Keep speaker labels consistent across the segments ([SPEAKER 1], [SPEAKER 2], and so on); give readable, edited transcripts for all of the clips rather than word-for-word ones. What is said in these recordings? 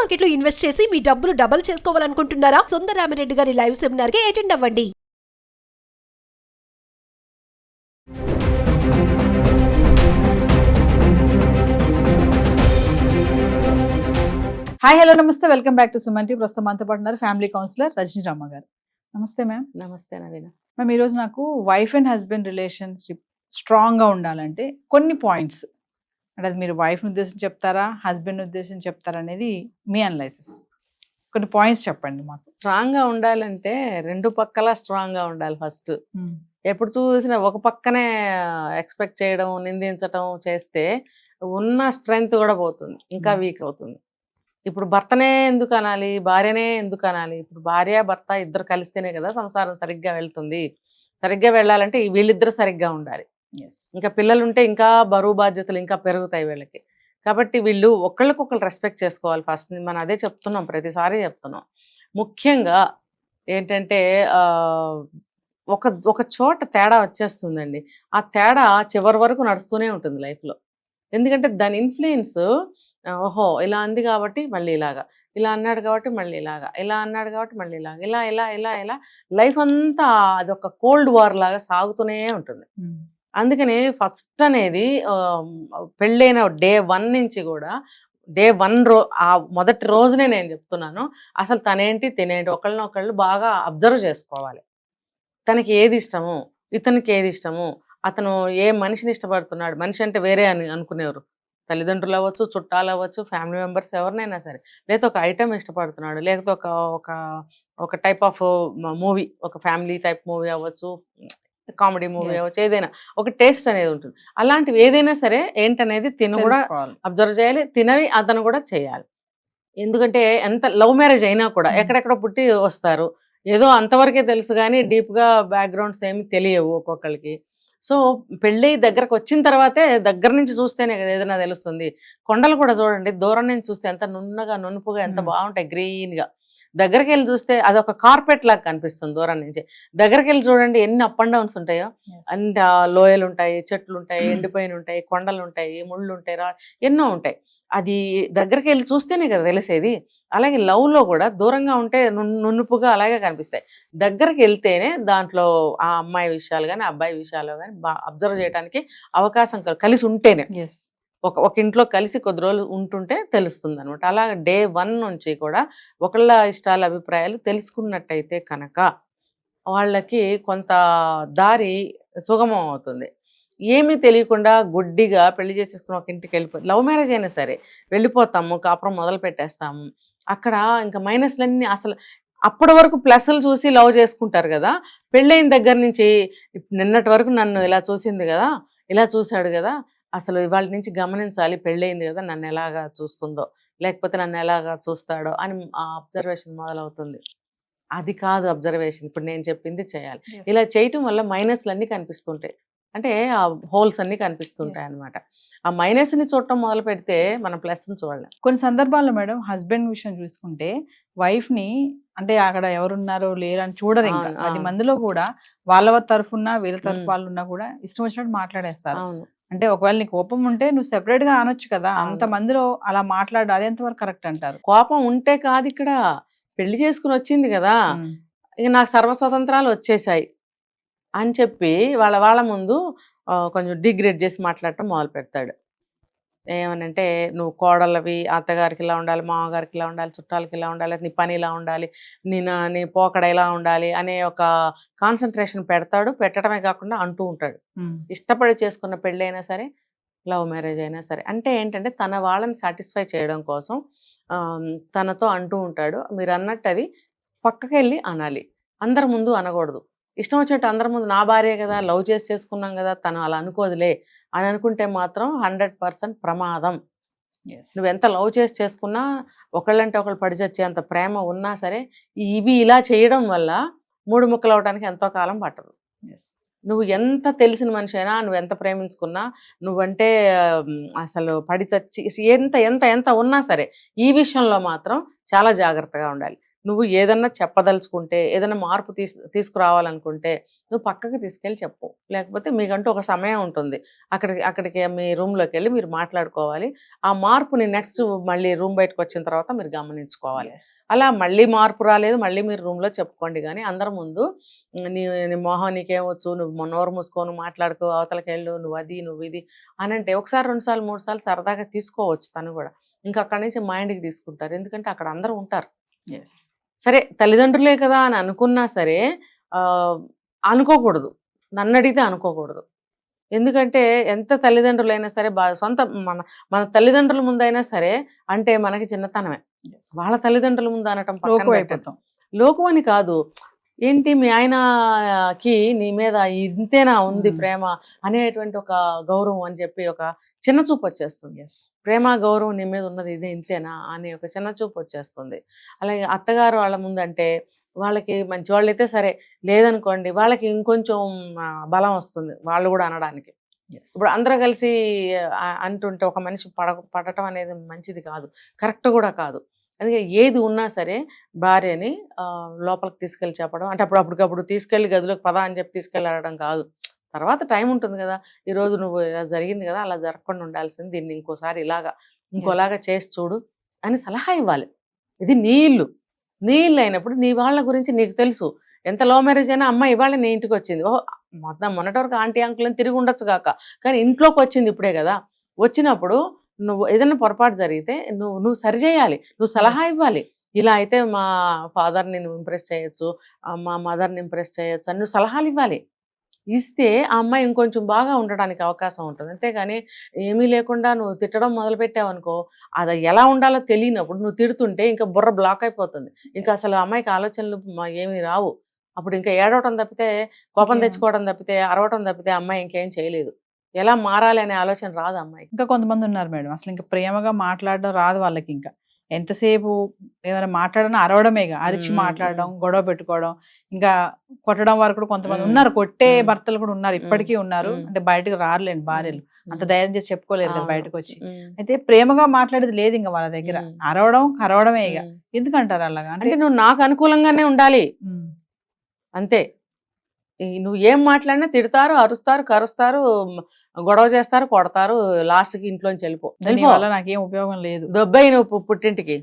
[SPEAKER 1] Market లో invest చేసి మీ డబ్బులు డబుల్ చేసుకోవాలనుకుంటున్నారా? సుందరరామిరెడ్డి గారి లైవ్ సెమినార్ కి అటెండ్ అవ్వండి.
[SPEAKER 2] హాయ్ హలో నమస్తే, welcome back to Suman TV. ప్రస్తుతం మనతో పాటు ఉన్నారు ఫ్యామిలీ కౌన్సిలర్ రజనీ రామ గారు. నమస్తే మ్యామ్.
[SPEAKER 3] నమస్తే నవీన.
[SPEAKER 2] మ్యామ్, ఈరోజు నాకు వైఫ్ అండ్ హస్బెండ్ రిలేషన్షిప్ స్ట్రాంగ్గా ఉండాలంటే కొన్ని పాయింట్స్, అంటే అది మీరు వైఫ్ని ఉద్దేశించి చెప్తారా, హస్బెండ్ ఉద్దేశించి చెప్తారా అనేది మీ అనలైసిస్. కొన్ని పాయింట్స్ చెప్పండి మాకు.
[SPEAKER 3] స్ట్రాంగ్ గా ఉండాలంటే రెండు పక్కల స్ట్రాంగ్ గా ఉండాలి. ఫస్ట్ ఎప్పుడు చూసినా ఒక పక్కనే ఎక్స్పెక్ట్ చేయడం, నిందించడం చేస్తే ఉన్న స్ట్రెంగ్త్ కూడా పోతుంది, ఇంకా వీక్ అవుతుంది. ఇప్పుడు భర్తనే ఎందుకు అనాలి, భార్యనే ఎందుకు అనాలి? ఇప్పుడు భార్య భర్త ఇద్దరు కలిస్తేనే కదా సంసారం సరిగ్గా వెళ్తుంది. సరిగ్గా వెళ్ళాలంటే వీళ్ళిద్దరు సరిగ్గా ఉండాలి. ఇంకా పిల్లలుంటే ఇంకా బరువు బాధ్యతలు ఇంకా పెరుగుతాయి వీళ్ళకి. కాబట్టి వీళ్ళు ఒకళ్ళకొకళ్ళు రెస్పెక్ట్ చేసుకోవాలి. ఫస్ట్ మనం అదే చెప్తున్నాం, ప్రతిసారి చెప్తున్నాం. ముఖ్యంగా ఏంటంటే ఒక చోట తేడా వచ్చేస్తుందండి. ఆ తేడా చివరి వరకు నడుస్తూనే ఉంటుంది లైఫ్లో. ఎందుకంటే దాని ఇన్ఫ్లుయెన్స్, ఓహో ఇలా అంది కాబట్టి మళ్ళీ ఇలాగా, ఇలా అన్నాడు కాబట్టి మళ్ళీ ఇలాగా, ఇలా అన్నాడు కాబట్టి మళ్ళీ ఇలాగా, ఇలా ఇలా ఇలా ఇలా లైఫ్ అంతా అదొక కోల్డ్ వార్ లాగా సాగుతూనే ఉంటుంది. అందుకని ఫస్ట్ అనేది పెళ్ళైన డే 1 నుంచి కూడా డే 1 ఆ మొదటి రోజునే నేను చెప్తున్నాను, అసలు తనేంటి తినేంటి ఒకళ్ళనొకళ్ళు బాగా అబ్జర్వ్ చేసుకోవాలి. తనకి ఏది ఇష్టము, ఇతనికి ఏది ఇష్టము, అతను ఏ మనిషిని ఇష్టపడుతున్నాడు. మనిషి అంటే వేరే అని అనుకునేవారు, తల్లిదండ్రులు అవ్వచ్చు, చుట్టాలు అవ్వచ్చు, ఫ్యామిలీ మెంబర్స్ ఎవరినైనా సరే. లేకపోతే ఒక ఐటమ్ ఇష్టపడుతున్నాడు, లేకపోతే ఒక ఒక టైప్ ఆఫ్ మూవీ, ఒక ఫ్యామిలీ టైప్ మూవీ అవ్వచ్చు, కామెడీ మూవీ అవ్వచ్చు, ఏదైనా ఒక టేస్ట్ అనేది ఉంటుంది. అలాంటివి ఏదైనా సరే ఏంటనేది తిను కూడా అబ్జర్వ్ చేయాలి, తినవి అతను కూడా చేయాలి. ఎందుకంటే ఎంత లవ్ మ్యారేజ్ అయినా కూడా ఎక్కడెక్కడ పుట్టి వస్తారు, ఏదో అంతవరకే తెలుసు కానీ డీప్గా బ్యాక్గ్రౌండ్స్ ఏమి తెలియవు ఒక్కొక్కరికి. సో పెళ్ళి దగ్గరకు వచ్చిన తర్వాతే, దగ్గర నుంచి చూస్తేనే కదా ఏదైనా తెలుస్తుంది. కొండలు కూడా చూడండి, దూరం నుంచి చూస్తే ఎంత నున్నగా నునుపుగా ఎంత బాగుంటాయి, గ్రీన్గా. దగ్గరికి వెళ్ళి చూస్తే అదొక కార్పెట్ లాగా కనిపిస్తుంది దూరం నుంచి. దగ్గరికి వెళ్ళి చూడండి ఎన్ని అప్ అండ్ డౌన్స్ ఉంటాయో. అంత లోయలు ఉంటాయి, చెట్లు ఉంటాయి, ఎండిపోయిన ఉంటాయి, కొండలు ఉంటాయి, ముళ్ళు ఉంటాయి, ఎన్నో ఉంటాయి. అది దగ్గరికి వెళ్ళి చూస్తేనే కదా తెలిసేది. అలాగే లవ్లో కూడా దూరంగా ఉంటే నునుపుగా అలాగే కనిపిస్తాయి. దగ్గరికి వెళ్తేనే దాంట్లో ఆ అమ్మాయి విషయాలు కానీ అబ్బాయి విషయాలు కానీ అబ్జర్వ్ చేయడానికి అవకాశం, కలిసి ఉంటేనే, ఒక ఇంట్లో కలిసి కొద్ది రోజులు ఉంటుంటే తెలుస్తుంది అనమాట. అలా డే 1 నుంచి కూడా ఒకళ్ళ ఇష్టాల అభిప్రాయాలు తెలుసుకున్నట్టయితే కనుక వాళ్ళకి కొంత దారి సుగమం అవుతుంది. ఏమీ తెలియకుండా గుడ్డిగా పెళ్లి చేసేసుకుని ఒక ఇంటికి లవ్ మ్యారేజ్ అయినా సరే వెళ్ళిపోతాము, కాపురం మొదలు పెట్టేస్తాము. అక్కడ ఇంకా మైనస్లన్నీ, అసలు అప్పటి వరకు ప్లస్లు చూసి లవ్ చేసుకుంటారు కదా. పెళ్ళైన దగ్గర నుంచి నిన్నటి వరకు నన్ను ఇలా చూసింది కదా, ఇలా చూశాడు కదా, అసలు ఇవాళ నుంచి గమనించాలి, పెళ్ళయింది కదా నన్ను ఎలాగా చూస్తుందో, లేకపోతే నన్ను ఎలాగా చూస్తాడో అని ఆ అబ్జర్వేషన్ మొదలవుతుంది. అది కాదు అబ్జర్వేషన్, ఇప్పుడు నేను చెప్పింది చేయాలి. ఇలా చేయటం వల్ల మైనస్లన్నీ కనిపిస్తుంటాయి, అంటే ఆ హోల్స్ అన్ని కనిపిస్తుంటాయి అనమాట. ఆ మైనస్ని చూడటం మొదలు పెడితే మనం ప్లస్ని చూడలేం.
[SPEAKER 2] కొన్ని సందర్భాల్లో మేడం హస్బెండ్ విషయం చూసుకుంటే వైఫ్ని, అంటే అక్కడ ఎవరున్నారో లేరు అని చూడరు. ఇంకా 10 మందిలో కూడా వాళ్ళ తరఫున వీళ్ళ తరఫు వాళ్ళు ఉన్నా కూడా ఇష్టం వచ్చినట్టు మాట్లాడేస్తారు. అంటే ఒకవేళ నీకు కోపం ఉంటే నువ్వు సెపరేట్ గా అనొచ్చు కదా, అంత మందిలో అలా మాట్లాడు, అది ఎంతవరకు కరెక్ట్ అంటారు?
[SPEAKER 3] కోపం ఉంటే కాదు, ఇక్కడ పెళ్లి చేసుకుని వచ్చింది కదా, ఇక నాకు సర్వస్వతంత్రాలు వచ్చేసాయి అని చెప్పి వాళ్ళ ముందు కొంచెం డిగ్రేడ్ చేసి మాట్లాడటం మొదలు పెడతాడు. ఏమనంటే నువ్వు కోడలవి, అత్తగారికి ఇలా ఉండాలి, మామగారికి ఇలా ఉండాలి, చుట్టాలకి ఇలా ఉండాలి, నీ పని ఇలా ఉండాలి, నీ పోకడ ఇలా ఉండాలి అనే ఒక కాన్సన్ట్రేషన్ పెడతాడు. పెట్టడమే కాకుండా అంటూ ఉంటాడు. ఇష్టపడి చేసుకున్న పెళ్ళైనా సరే, లవ్ మ్యారేజ్ అయినా సరే. అంటే ఏంటంటే తన వాళ్ళని సాటిస్ఫై చేయడం కోసం తనతో అంటూ ఉంటాడు. మీరు అన్నట్టు అది పక్కకి వెళ్ళి అనాలి, అందరి ముందు అనకూడదు. ఇష్టం వచ్చినట్టు అందరి ముందు నా భార్య కదా, లవ్ చేసి చేసుకున్నాం కదా, తను అలా అనుకోదులే అని అనుకుంటే మాత్రం 100% ప్రమాదం. నువ్వు ఎంత లవ్ చేసి చేసుకున్నా, ఒకళ్ళంటే ఒకళ్ళు పడి చచ్చేంత ప్రేమ ఉన్నా సరే ఇవి ఇలా చేయడం వల్ల 3 ముక్కలు అవడానికి ఎంతో కాలం పట్టదు. నువ్వు ఎంత తెలిసిన మనిషి అయినా, నువ్వు ఎంత ప్రేమించుకున్నా, నువ్వంటే అసలు పడి చచ్చి ఎంత ఎంత ఎంత ఉన్నా సరే ఈ విషయంలో మాత్రం చాలా జాగ్రత్తగా ఉండాలి. నువ్వు ఏదన్నా చెప్పదలుచుకుంటే, ఏదైనా మార్పు తీసుకురావాలనుకుంటే నువ్వు పక్కకి తీసుకెళ్ళి చెప్పు. లేకపోతే మీకంటూ ఒక సమయం ఉంటుంది. అక్కడికి మీ రూమ్‌లోకి వెళ్ళి మీరు మాట్లాడుకోవాలి. ఆ మార్పుని నెక్స్ట్ మళ్ళీ రూమ్ బయటకు వచ్చిన తర్వాత మీరు గమనించుకోవాలి. అలా మళ్ళీ మార్పు రాలేదు, మళ్ళీ మీరు రూమ్‌లో చెప్పుకోండి. కానీ అందరి ముందు నీ నీ మొహం నీకేమొచ్చు, నువ్వు నోరు మూసుకోను మాట్లాడుకో, అవతలకెళ్ళు, నువ్వు అది నువ్వు ఇది అని అంటే ఒకసారి 2 సార్లు 3 సార్లు సరదాగా తీసుకోవచ్చు తను కూడా. ఇంకా అక్కడి నుంచి మైండ్‌కి తీసుకుంటారు. ఎందుకంటే అక్కడ అందరూ ఉంటారు. సరే తల్లిదండ్రులే కదా అని అనుకున్నా సరే అనుకోకూడదు. నన్ను అడిగితే అనుకోకూడదు. ఎందుకంటే ఎంత తల్లిదండ్రులైనా సరే సొంత మన తల్లిదండ్రుల ముందైనా సరే అంటే మనకి చిన్నతనమే. వాళ్ళ తల్లిదండ్రుల ముందు అనటం పక్కన పెట్టడం. లోకం అని కాదు, ఏంటి మీ ఆయనకి నీ మీద ఇంతేనా ఉంది ప్రేమ అనేటువంటి ఒక గౌరవం అని చెప్పి ఒక చిన్న చూపు వచ్చేస్తుంది. ప్రేమ గౌరవం నీ మీద ఉన్నది ఇదే ఇంతేనా అనే ఒక చిన్న చూపు వచ్చేస్తుంది. అలాగే అత్తగారు వాళ్ళ ముందంటే వాళ్ళకి మంచి వాళ్ళు అయితే సరే, లేదనుకోండి వాళ్ళకి ఇంకొంచెం బలం వస్తుంది వాళ్ళు కూడా అనడానికి. ఇప్పుడు అందరూ కలిసి అంటుంటే ఒక మనిషి పడటం అనేది మంచిది కాదు, కరెక్ట్ కూడా కాదు. అందుకే ఏది ఉన్నా సరే భార్యని లోపలికి తీసుకెళ్ళి చెప్పడం, అంటే అప్పటికప్పుడు తీసుకెళ్ళి గదిలోకి పద అని చెప్పి తీసుకెళ్ళడం కాదు. తర్వాత టైం ఉంటుంది కదా, ఈరోజు నువ్వు ఇలా జరిగింది కదా, అలా జరగకుండా ఉండాల్సింది, దీన్ని ఇంకోసారి ఇంకోలాగా చేసి చూడు అని సలహా ఇవ్వాలి. ఇది నీ ఇల్లు అయినప్పుడు నీ వాళ్ళ గురించి నీకు తెలుసు. ఎంత లవ్ మ్యారేజ్ అయినా అమ్మాయి ఇవాళ నీ ఇంటికి వచ్చింది, మొన్నటి వరకు ఆంటీ అంకుల్ అని తిరిగి ఉండొచ్చు కాక, కానీ ఇంట్లోకి వచ్చింది ఇప్పుడే కదా. వచ్చినప్పుడు నువ్వు ఏదైనా పొరపాటు జరిగితే నువ్వు సరి చేయాలి, నువ్వు సలహా ఇవ్వాలి. ఇలా అయితే మా ఫాదర్ని నువ్వు ఇంప్రెస్ చేయొచ్చు, మా మదర్ని ఇంప్రెస్ చేయొచ్చు అని నువ్వు సలహాలు ఇవ్వాలి. ఇస్తే ఆ అమ్మాయి ఇంకొంచెం బాగా ఉండడానికి అవకాశం ఉంటుంది. అంతేగాని ఏమీ లేకుండా నువ్వు తిట్టడం మొదలుపెట్టావు అనుకో, అది ఎలా ఉండాలో తెలియనప్పుడు నువ్వు తిడుతుంటే ఇంకా బుర్ర బ్లాక్ అయిపోతుంది. ఇంకా అసలు అమ్మాయికి ఆలోచనలు ఏమీ రావు. అప్పుడు ఇంకా ఏడవటం తప్పితే, కోపం తెచ్చుకోవడం తప్పితే, అరవటం తప్పితే అమ్మాయి ఇంకేం చేయలేదు. ఎలా మారాలి అనే ఆలోచన రాదు అమ్మాయి.
[SPEAKER 2] ఇంకా కొంతమంది ఉన్నారు మేడం, అసలు ఇంకా ప్రేమగా మాట్లాడడం రాదు వాళ్ళకి. ఇంకా ఎంతసేపు ఏమైనా మాట్లాడడం అరవడమేగా, అరిచి మాట్లాడడం, గొడవ పెట్టుకోవడం, ఇంకా కొట్టడం వరకు కూడా కొంతమంది ఉన్నారు. కొట్టే భర్తలు కూడా ఉన్నారు, ఇప్పటికీ ఉన్నారు. అంటే బయటకు రారులేండి భార్యలు, అంత ధైర్యం చేసి చెప్పుకోలేరు కదా బయటకు వచ్చి. అయితే ప్రేమగా మాట్లాడేది లేదు ఇంకా వాళ్ళ దగ్గర, అరవడం కరవడమే. ఇక ఎందుకంటారు అలాగా?
[SPEAKER 3] అంటే నువ్వు నాకు అనుకూలంగానే ఉండాలి అంతే. నువ్వు ఏం మాట్లాడినా తిడతారు, అరుస్తారు, కరుస్తారు, గొడవ చేస్తారు, కొడతారు, లాస్ట్కి ఇంట్లోంచి వెళ్ళిపో,
[SPEAKER 2] నాకేం ఉపయోగం లేదు,
[SPEAKER 3] దొబ్బేయి నువ్వు పుట్టింటికి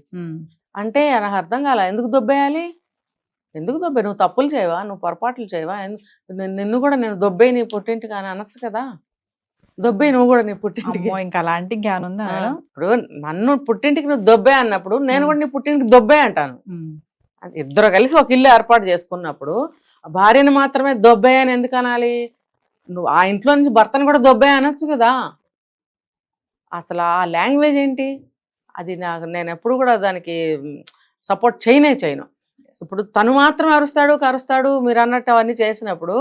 [SPEAKER 3] అంటే నాకు అర్థం కాల. ఎందుకు దొబ్బేయాలి? నువ్వు తప్పులు చేయవా, నువ్వు పొరపాట్లు చేయవా? నిన్ను కూడా నేను దొబ్బేయి నీ పుట్టింటికి అని అనొచ్చు కదా. దొబ్బేయి నువ్వు కూడా నీ పుట్టింటికి.
[SPEAKER 2] ఇంకా అలాంటి జ్ఞానం ఉందా?
[SPEAKER 3] ఇప్పుడు నన్ను పుట్టింటికి నువ్వు దొబ్బే అన్నప్పుడు నేను కూడా నీ పుట్టింటికి దొబ్బే అంటాను. ఇద్దరు కలిసి ఒక ఇల్లు ఏర్పాటు చేసుకున్నప్పుడు భార్యను మాత్రమే దొబ్బే అని ఎందుకు అనాలి? నువ్వు ఆ ఇంట్లో నుంచి భర్తను కూడా దొబ్బే అనొచ్చు కదా. అసలు ఆ లాంగ్వేజ్ ఏంటి? అది నేను ఎప్పుడు కూడా దానికి సపోర్ట్ చేయను. ఇప్పుడు తను మాత్రం అరుస్తాడు, కరుస్తాడు మీరు అన్నట్టు అవన్నీ చేసినప్పుడు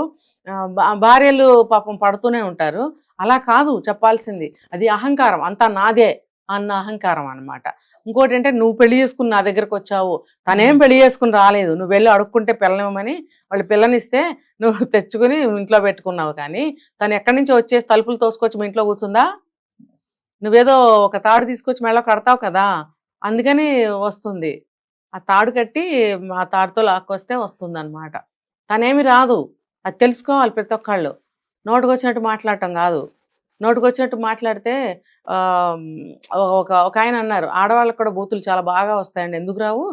[SPEAKER 3] భార్యలు పాపం పడుతూనే ఉంటారు. అలా కాదు చెప్పాల్సింది, అది అహంకారం, అంతా నాదే అన్న అహంకారం అనమాట. ఇంకోటి అంటే నువ్వు పెళ్లి చేసుకుని నా దగ్గరకు వచ్చావు, తనేం పెళ్లి చేసుకుని రాలేదు, నువ్వు వెళ్ళి అడుక్కుంటే పిల్లనివ్వమని వాళ్ళు పిల్లనిస్తే నువ్వు తెచ్చుకుని ఇంట్లో పెట్టుకున్నావు. కానీ తను ఎక్కడి నుంచి వచ్చేసి తలుపులు తోసుకొచ్చి మీ ఇంట్లో కూర్చుందా? నువ్వేదో ఒక తాడు తీసుకొచ్చి మెళ్ళ కడతావు కదా, అందుకని వస్తుంది. ఆ తాడు కట్టి ఆ తాడుతో లాక్కొస్తే వస్తుంది అనమాట. తనేమి రాదు, అది తెలుసుకోవాలి ప్రతి ఒక్కళ్ళు. నోటుకొచ్చినట్టు మాట్లాడటం కాదు. నోటుకొచ్చినట్టు మాట్లాడితే ఒక ఆయన అన్నారు, ఆడవాళ్ళకి కూడా బూతులు చాలా బాగా వస్తాయండి. ఎందుకు రావు?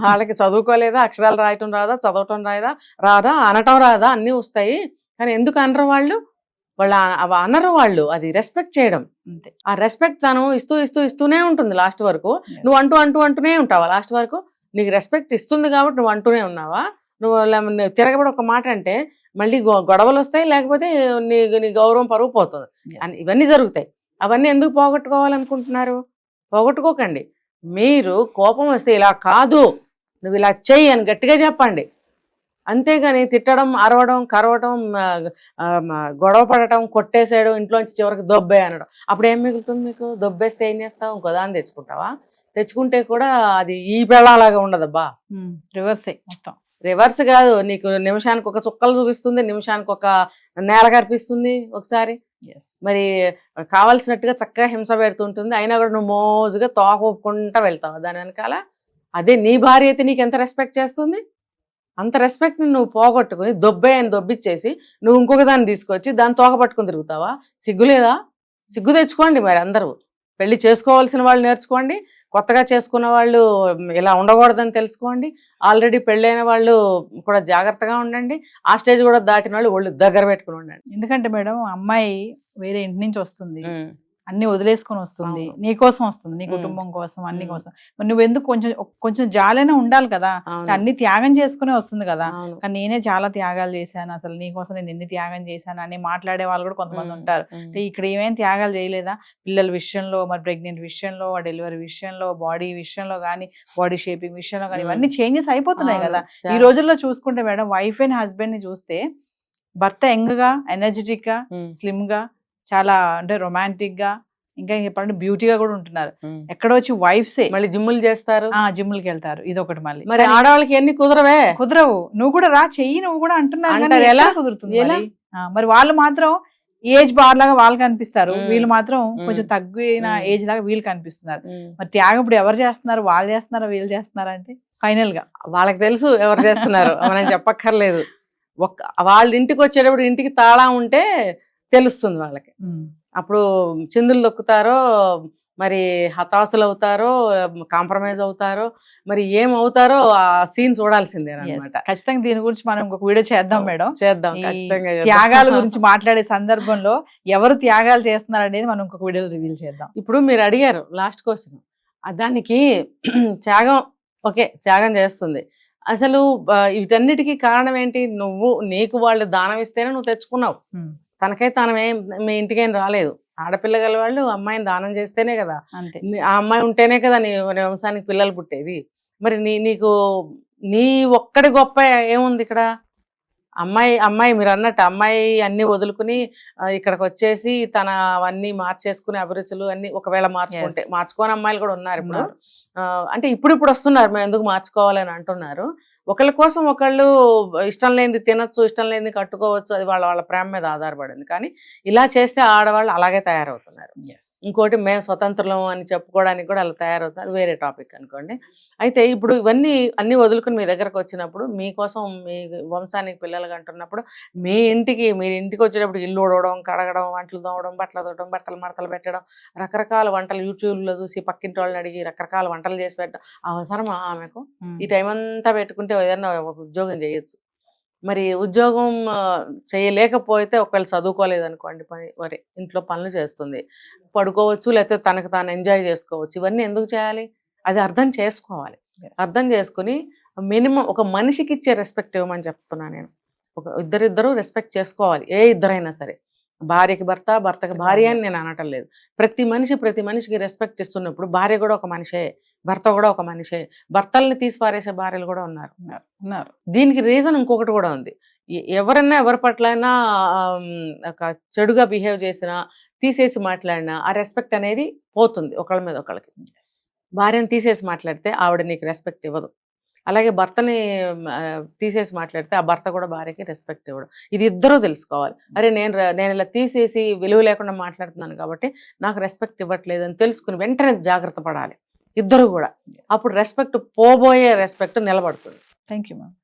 [SPEAKER 3] వాళ్ళకి చదువుకోలేదా, అక్షరాలు రాయటం రాదా, చదవటం రాదా, అనటం రాదా, అన్నీ వస్తాయి. కానీ ఎందుకు అనరు వాళ్ళు అనరు వాళ్ళు. అది రెస్పెక్ట్ చేయడం అంతే. ఆ రెస్పెక్ట్ తను ఇస్తూనే ఉంటుంది లాస్ట్ వరకు. నువ్వు అంటూనే ఉంటావా లాస్ట్ వరకు? నీకు రెస్పెక్ట్ ఇస్తుంది కాబట్టి నువ్వు అంటూనే ఉన్నావా? నువ్వు తిరగబడి ఒక మాట అంటే మళ్ళీ గొడవలు వస్తాయి, లేకపోతే నీ గౌరవం పరువు పోతుంది. ఇవన్నీ జరుగుతాయి. అవన్నీ ఎందుకు పోగొట్టుకోవాలనుకుంటున్నారు? పోగొట్టుకోకండి. మీరు కోపం వస్తే ఇలా కాదు, నువ్వు ఇలా చెయ్యి అని గట్టిగా చెప్పండి. అంతేగాని తిట్టడం, అరవడం, కరవడం, గొడవ పడటం, కొట్టేసేయడం, ఇంట్లోంచి చివరికి దొబ్బే అనడం, అప్పుడు ఏం మిగులుతుంది మీకు? దొబ్బేస్తే ఏం చేస్తావు? ఇంకో దాన్ని తెచ్చుకుంటావా? తెచ్చుకుంటే కూడా అది ఈ పెళ్ళలాగా ఉండదబ్బా,
[SPEAKER 2] రివర్సే మొత్తం.
[SPEAKER 3] రివర్స్ కాదు, నీకు నిమిషానికి ఒక చుక్కలు చూపిస్తుంది, నిమిషానికి ఒక నేల కనిపిస్తుంది ఒకసారి. మరి కావాల్సినట్టుగా చక్కగా హింస పెడుతుంటుంది, అయినా కూడా నువ్వు మోజుగా తోక ఊపుకుంటా వెళ్తావు దాని వెనకాల. అదే నీ భార్య అయితే నీకు ఎంత రెస్పెక్ట్ చేస్తుంది? అంత రెస్పెక్ట్ని నువ్వు పోగొట్టుకుని అని దొబ్బిచ్చేసి నువ్వు ఇంకొక దాన్ని తీసుకొచ్చి దాన్ని తోక పట్టుకుని తిరుగుతావా? సిగ్గులేదా? సిగ్గు తెచ్చుకోండి మరి అందరూ. పెళ్లి చేసుకోవాల్సిన వాళ్ళు నేర్చుకోండి, కొత్తగా చేసుకున్న వాళ్ళు ఇలా ఉండకూడదని తెలుసుకోండి, ఆల్రెడీ పెళ్ళైన వాళ్ళు కూడా జాగ్రత్తగా ఉండండి, ఆ స్టేజ్ కూడా దాటిన వాళ్ళు ఒళ్ళు దగ్గర పెట్టుకుని ఉండండి.
[SPEAKER 2] ఎందుకంటే మేడం అమ్మాయి వేరే ఇంటి నుంచి వస్తుంది, అన్ని వదిలేసుకొని వస్తుంది, నీ కోసం వస్తుంది, నీ కుటుంబం కోసం, అన్ని కోసం. నువ్వెందుకు కొంచెం జాలైనా ఉండాలి కదా, అన్ని త్యాగం చేసుకునే వస్తుంది కదా. కానీ నేనే చాలా త్యాగాలు చేశాను, అసలు నీకోసం నేను ఎన్ని త్యాగం చేశాను అని మాట్లాడే వాళ్ళు కూడా కొంతమంది ఉంటారు. అంటే ఇక్కడ ఏమేం త్యాగాలు చేయలేదా? పిల్లల విషయంలో, మరి ప్రెగ్నెంట్ విషయంలో, డెలివరీ విషయంలో, బాడీ విషయంలో కానీ, బాడీ షేపింగ్ విషయంలో కానీ ఇవన్నీ చేంజెస్ అయిపోతున్నాయి కదా. ఈ రోజుల్లో చూసుకుంటే మేడం వైఫ్ అండ్ హస్బెండ్ ని చూస్తే భర్త యంగ్ గా, ఎనర్జెటిక్ గా, స్లిమ్ గా, చాలా అంటే రొమాంటిక్ గా, ఇంకా చెప్పాలంటే బ్యూటీగా కూడా ఉంటున్నారు. ఎక్కడ వచ్చి వైఫ్సే మళ్ళీ
[SPEAKER 3] జిమ్ములు చేస్తారు,
[SPEAKER 2] జిమ్ములకి వెళ్తారు. ఇది ఒకటి మళ్ళీ
[SPEAKER 3] మరి ఆడవాళ్ళకి ఎన్ని కుదరవు.
[SPEAKER 2] నువ్వు కూడా రా చెయ్యి, నువ్వు కూడా అంటున్నారు, ఎలా కుదురుతుంది? మరి వాళ్ళు మాత్రం ఏజ్ బార్ లాగా వాళ్ళు కనిపిస్తారు, వీళ్ళు మాత్రం కొంచెం తగ్గిన ఏజ్ లాగా వీళ్ళు కనిపిస్తున్నారు. మరి త్యాగం ఇప్పుడు ఎవరు చేస్తున్నారు? వాళ్ళు చేస్తున్నారా, వీళ్ళు చేస్తున్నారా? అంటే ఫైనల్ గా
[SPEAKER 3] వాళ్ళకి తెలుసు ఎవరు చేస్తున్నారు, మనం చెప్పక్కర్లేదు. వాళ్ళ ఇంటికి వచ్చేటప్పుడు ఇంటికి తాళా ఉంటే తెలుస్తుంది వాళ్ళకి. అప్పుడు చిందులు దొక్కుతారో, మరి హతాశులు అవుతారో, కాంప్రమైజ్ అవుతారో, మరి ఏమవుతారో ఆ సీన్ చూడాల్సిందే అన్నమాట.
[SPEAKER 2] ఖచ్చితంగా దీని గురించి మనం ఇంకొక వీడియో చేద్దాం మేడం.
[SPEAKER 3] చేద్దాం ఖచ్చితంగా.
[SPEAKER 2] త్యాగాల గురించి మాట్లాడే సందర్భంలో ఎవరు త్యాగాలు చేస్తున్నారు అనేది మనం ఇంకొక వీడియోలో రివీల్ చేద్దాం.
[SPEAKER 3] ఇప్పుడు మీరు అడిగారు లాస్ట్ క్వశ్చన్, దానికి త్యాగం ఓకే, త్యాగం చేస్తుంది. అసలు వీటన్నిటికీ కారణం ఏంటి? నీకు వాళ్ళు దానం ఇస్తేనే నువ్వు తెచ్చుకున్నావు. తనకై తానమేం మీ ఇంటికేం రాలేదు. ఆడపిల్ల గల వాళ్ళు అమ్మాయిని దానం చేస్తేనే కదా, ఆ అమ్మాయి ఉంటేనే కదా నీ వంశానికి పిల్లలు పుట్టేది. మరి నీకు నీ ఒక్కడి గొప్ప ఏముంది ఇక్కడ? అమ్మాయి మీరు అన్నట్టు అమ్మాయి అన్ని వదులుకుని ఇక్కడికి వచ్చేసి తన అవన్నీ మార్చేసుకునే అభిరుచులు అన్ని ఒకవేళ మార్చుకోని అమ్మాయిలు కూడా ఉన్నారు ఇప్పుడు. అంటే ఇప్పుడు వస్తున్నారు, మేము ఎందుకు మార్చుకోవాలని అంటున్నారు. ఒకళ్ళ కోసం ఒకళ్ళు ఇష్టం లేనిది తినొచ్చు, ఇష్టం లేనిది కట్టుకోవచ్చు, అది వాళ్ళ ప్రేమ మీద ఆధారపడింది. కానీ ఇలా చేస్తే ఆడవాళ్ళు అలాగే తయారవుతున్నారు. ఇంకోటి మేము స్వతంత్రం అని చెప్పుకోవడానికి కూడా అలా తయారవుతున్నారు, వేరే టాపిక్ అనుకోండి. అయితే ఇప్పుడు ఇవన్నీ అన్ని వదులుకుని మీ దగ్గరకు వచ్చినప్పుడు, మీకోసం మీ వంశానికి పిల్లలు అంటున్నప్పుడు, మీరు ఇంటికి వచ్చేటప్పుడు ఇల్లు ఊడవడం, కడగడం, వంటలు తోమడం, బట్టలు తోవడం, మడతలు పెట్టడం, రకరకాల వంటలు యూట్యూబ్లో చూసి పక్కింటి వాళ్ళని అడిగి రకరకాల వంటలు చేసి పెట్టడం అవసరమా ఆమెకు? ఈ టైం అంతా పెట్టుకుంటే ఏదైనా ఒక ఉద్యోగం చేయొచ్చు. మరి ఉద్యోగం చేయలేకపోతే ఒకవేళ చదువుకోలేదు అనుకోండి, మరి ఇంట్లో పనులు చేస్తుంది, పడుకోవచ్చు, లేకపోతే తనకు తాను ఎంజాయ్ చేసుకోవచ్చు. ఇవన్నీ ఎందుకు చేయాలి? అది అర్థం చేసుకోవాలి. అర్థం చేసుకుని మినిమం ఒక మనిషికి ఇచ్చే రెస్పెక్ట్ ఇవ్వమని చెప్తున్నా నేను. ఇద్దరిద్దరూ రెస్పెక్ట్ చేసుకోవాలి, ఏ ఇద్దరైనా సరే. భార్యకి భర్త, భర్తకి భార్య అని నేను అనటం లేదు. ప్రతి మనిషికి రెస్పెక్ట్ ఇస్తున్నప్పుడు భార్య కూడా ఒక మనిషే, భర్త కూడా ఒక మనిషే. భర్తల్ని తీసి పారేసే భార్యలు కూడా ఉన్నారు. దీనికి రీజన్ ఇంకొకటి కూడా ఉంది. ఎవరైనా ఎవరి పట్లైనా ఒక చెడుగా బిహేవ్ చేసినా, తీసేసి మాట్లాడినా ఆ రెస్పెక్ట్ అనేది పోతుంది ఒకళ్ళ మీద ఒకళ్ళకి. భార్యను తీసేసి మాట్లాడితే ఆవిడ నీకు రెస్పెక్ట్ ఇవ్వదు. అలాగే భర్తని తీసేసి మాట్లాడితే ఆ భర్త కూడా భార్యకి రెస్పెక్ట్ ఇవ్వడం. ఇది ఇద్దరూ తెలుసుకోవాలి. అరే నేను ఇలా తీసేసి విలువ లేకుండా మాట్లాడుతున్నాను కాబట్టి నాకు రెస్పెక్ట్ ఇవ్వట్లేదు అని తెలుసుకుని వెంటనే జాగ్రత్త పడాలి ఇద్దరు కూడా. అప్పుడు రెస్పెక్ట్ పోబోయే రెస్పెక్ట్ నిలబడుతుంది.
[SPEAKER 2] Thank you ma'am.